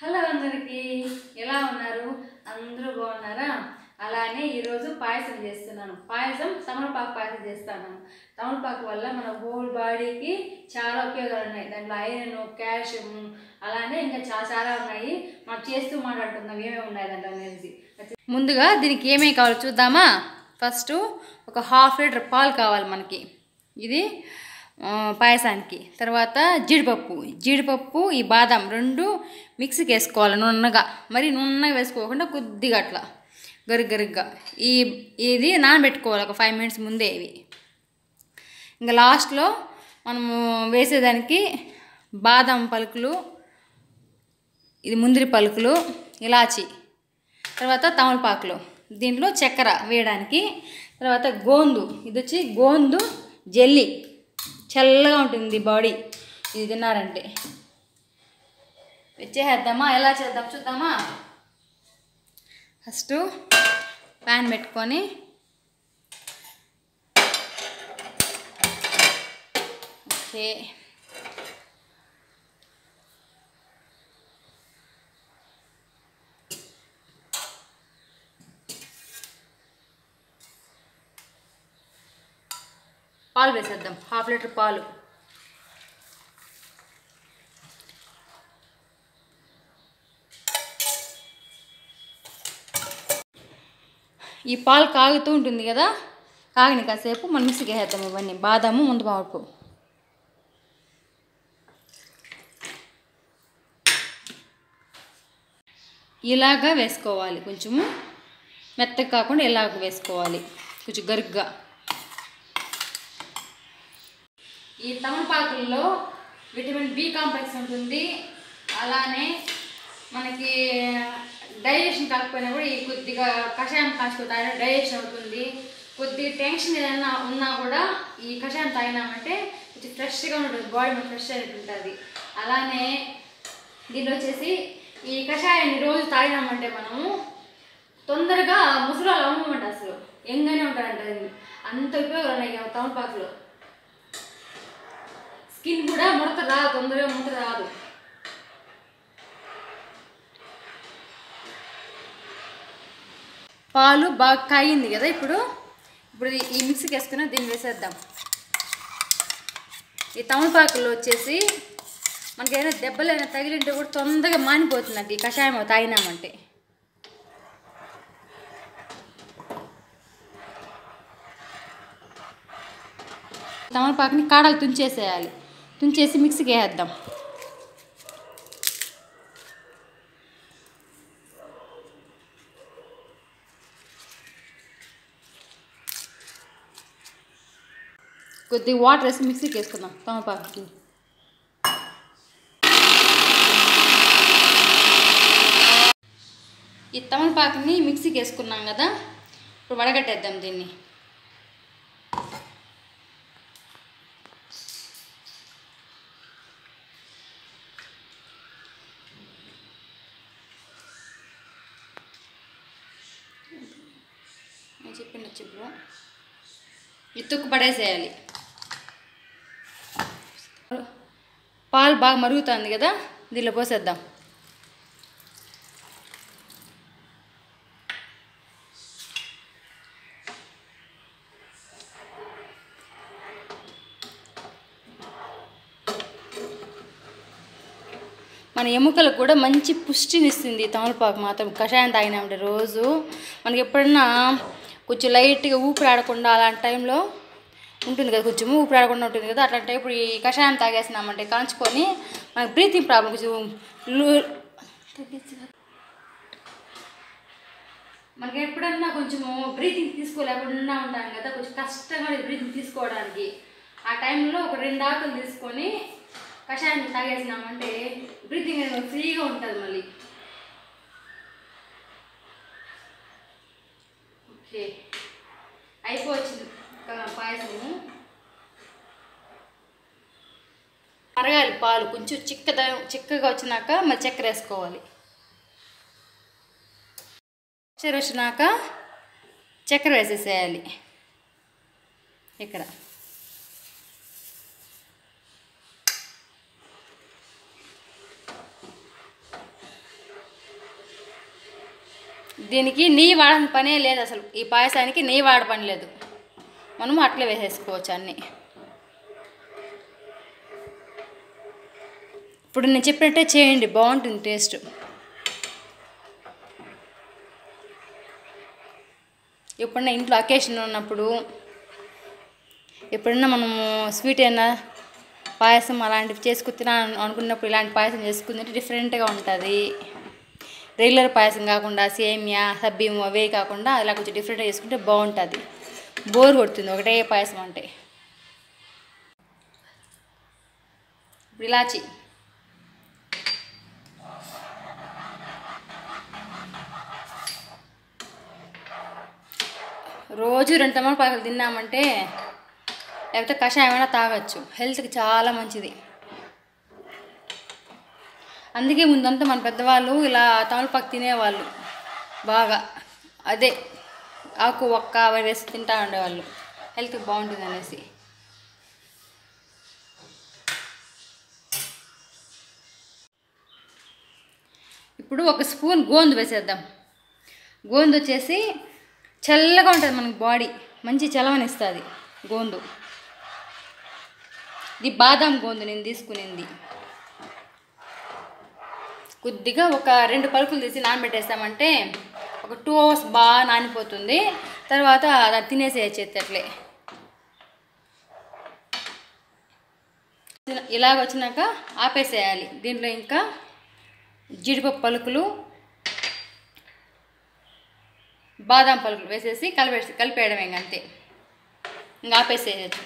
Hello అందరికీ ఎలా ఉన్నారు? అందరూ బాగున్నారా? అలానే ఈరోజు పాయసం చేస్తున్నాను. తమలపాకు పాయసం చేస్తాను. తమలపాకు వల్ల మన హోల్ బాడీకి చాలా ఉపయోగాలు ఉన్నాయి. దాంట్లో ఐరన్, కాల్షియం అలానే ఇంకా చాలా ఉన్నాయి. మనం చేస్తూ మాట్లాడుకుందాం ఏమేమి ఉన్నాయి దాంట్లో అనేది. ముందుగా దీనికి ఏమేమి కావాలో చూద్దామా? ఫస్ట్ ఒక హాఫ్ లీటర్ పాలు కావాలి మనకి, ఇది పాయసానికి. తర్వాత జీడిపప్పు ఈ బాదం రెండు మిక్సీకి వేసుకోవాలి నున్నగా, మరి నున్నగా వేసుకోకుండా కొద్దిగా అట్లా గరుగ్గా ఇది నానబెట్టుకోవాలి ఒక 5 మినిట్స్ ముందే. ఇవి ఇంకా లాస్ట్లో మనము వేసేదానికి బాదం పలుకులు, ఇది ముందిరి పలుకులు, ఇలాచి, తర్వాత తమలపాకులు, దీంట్లో చక్కెర వేయడానికి, తర్వాత గోందు, ఇది వచ్చి గోందు జెల్లీ, చల్లగా ఉంటుంది బాడీ ఇది తిన్నారంటే. వచ్చేద్దామా? ఎలా చేద్దాం చూద్దామా? ఫస్ట్ ప్యాన్ పెట్టుకొని ఓకే పాలు వేసేద్దాం. హాఫ్ లీటర్ పాలు. ఈ పాలు కాగుతూ ఉంటుంది కదా, కాగిన కాసేపు మనం మిక్సీకి వేసేద్దాం. ఇవన్నీ బాదాము, ముందుమాపు ఇలాగా వేసుకోవాలి. కొంచెము మెత్తగా కాకుండా ఇలాగ వేసుకోవాలి, కొంచెం గరుగ్గా. ఈ తమలపాకుల్లో విటమిన్ బి కాంప్లెక్స్ ఉంటుంది. అలానే మనకి డైజెషన్ కాకపోయినా కూడా ఈ కొద్దిగా కషాయం కాచుకొని తాగినా డైజెషన్ అవుతుంది. కొద్దిగా టెన్షన్ ఏదైనా ఉన్నా కూడా ఈ కషాయం తాగినామంటే కొంచెం ఫ్రెష్గా ఉంటుంది, బాడీ మనకు ఫ్రెష్ అనేది ఉంటుంది. అలానే దీనిలో వచ్చేసి ఈ కషాయాన్ని రోజు తాగినామంటే మనము తొందరగా ముసలాలు అవ్వమంట, అసలు యంగానే ఉంటారంట. అంత ఉపయోగాలు ఉన్నాయి తమలపాకులో. స్కిన్ కూడా తొందరగా ముడత రాదు. పాలు బాగా కాగింది కదా, ఇప్పుడు ఈ మిక్సీకి వేసుకుని దీన్ని వేసేద్దాం. ఈ తమలపాకుల్లో వచ్చేసి మనకి ఏదైనా దెబ్బలు అయినా తగిలింటే కూడా తొందరగా మానిపోతుందండి ఈ కషాయం తాగినామంటే. తమలపాకుని కాడలు తుంచేసేయాలి, తుంచేసి మిక్సీకి వేసేద్దాం. కొద్దిగా వాటర్ వేసి మిక్సీకి వేసుకుందాం తమలపాకుకి. ఈ తమలపాకుని మిక్సీకి వేసుకున్నాం కదా, ఇప్పుడు వడగట్టేద్దాం దీన్ని. చెప్పిన చిప్పుడు ఇత్తుకు పడేసేయాలి. పాలు బాగా మరుగుతుంది కదా, దీనిలో పోసేద్దాం. మన ఎముకలకు కూడా మంచి పుష్టినిస్తుంది తమలపాకు మాత్రం. కషాయం తాగినామంటే రోజు మనకి ఎప్పుడన్నా కొంచెం లైట్గా ఊపిరి ఆడకుండా అలాంటి టైంలో ఉంటుంది కదా, కొంచెం ఊపిరి ఆడకుండా ఉంటుంది కదా, అట్లాంటి ఇప్పుడు ఈ కషాయం తాగేసినామంటే కాంచుకొని మనకి బ్రీతింగ్ ప్రాబ్లం కొంచెం మనకి ఎప్పుడన్నా కొంచెము బ్రీతింగ్ తీసుకోలేకుండా ఉంటాం కదా, కొంచెం కష్టంగా బ్రీతింగ్ తీసుకోవడానికి. ఆ టైంలో ఒక 2 ఆకులు తీసుకొని కషాయాన్ని తాగేసినామంటే బ్రీతింగ్ అనేది ఫ్రీగా ఉంటుంది మళ్ళీ. ఓకే, అయిపోవచ్చింది పాయసము. మరగాలి పాలు, కొంచెం చిక్కగా వచ్చినాక మళ్ళీ చక్కెర వేసుకోవాలి. చక్కెర వచ్చినాక చక్కెర వేసేసేయాలి ఇక్కడ. దీనికి నెయ్యి వాడాల్సిన పనే లేదు అసలు. ఈ పాయసానికి నెయ్యి వాడ పని లేదు, మనము అట్లే వేసేసుకోవచ్చు అన్నీ. ఇప్పుడు నేను చెప్పినట్టే చేయండి, బాగుంటుంది టేస్ట్. ఎప్పుడన్నా ఇంట్లో అకేషన్ ఉన్నప్పుడు, ఎప్పుడన్నా మనము స్వీట్ అయినా పాయసం అలాంటివి చేసుకుని తినా అనుకున్నప్పుడు ఇలాంటి పాయసం చేసుకుంటే డిఫరెంట్గా ఉంటుంది. రెగ్యులర్ పాయసం కాకుండా సేమియా సబ్బిము అవే కాకుండా ఇలా కొంచెం డిఫరెంట్గా చేసుకుంటే బాగుంటుంది. బోర్ కొడుతుంది ఒకటే పాయసం అంటే. ఇప్పుడు ఇలాచి, రోజు 2 తమలపాకులు తిన్నామంటే, లేకపోతే కషాయం ఏమైనా తాగొచ్చు, హెల్త్కి చాలా మంచిది. అందుకే ముందంతా మన పెద్దవాళ్ళు ఇలా తమలపాకు తినేవాళ్ళు బాగా. అదే ఆకు ఒక్క అవి వేసి తింటూ ఉండేవాళ్ళు, హెల్త్కి బాగుంటుంది అనేసి. ఇప్పుడు 1 స్పూన్ గోందు వేసేద్దాం. గోందు వచ్చేసి చల్లగా ఉంటుంది మనకి, బాడీ మంచి చలవనిస్తుంది గోందు. ఇది బాదాం గోందు నేను తీసుకునింది. కొద్దిగా ఒక 2 పలుకులు తీసి నానబెట్టేస్తామంటే ఒక 2 hours బాగా నానిపోతుంది. తర్వాత అది తినేసేయచ్చు అట్లే. ఇలాగ వచ్చినాక ఆపేసేయాలి. దీంట్లో ఇంకా జీడిపప్పు పలుకులు, బాదాం పలుకులు వేసేసి కలిపేయడమే, ఇంక అంతే. ఇంకా ఆపేసేయచ్చు.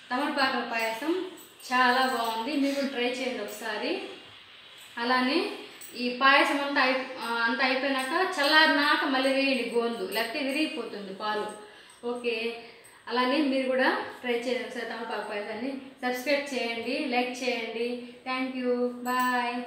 తమలపాకుల పాయసం చాలా బాగుంది, మీరు ట్రై చేయండి ఒకసారి. అలానే ఈ పాయసం అంతా అయిపోయినాక చల్లారినాక మళ్ళీ వేయండి గోందు, లేకపోతే విరిగిపోతుంది పాలు. ఓకే, అలానే మీరు కూడా ట్రై చేయండి ఒకసారి తమలపాకు పాయసాన్ని. సబ్స్క్రైబ్ చేయండి, లైక్ చేయండి. Thank you, bye.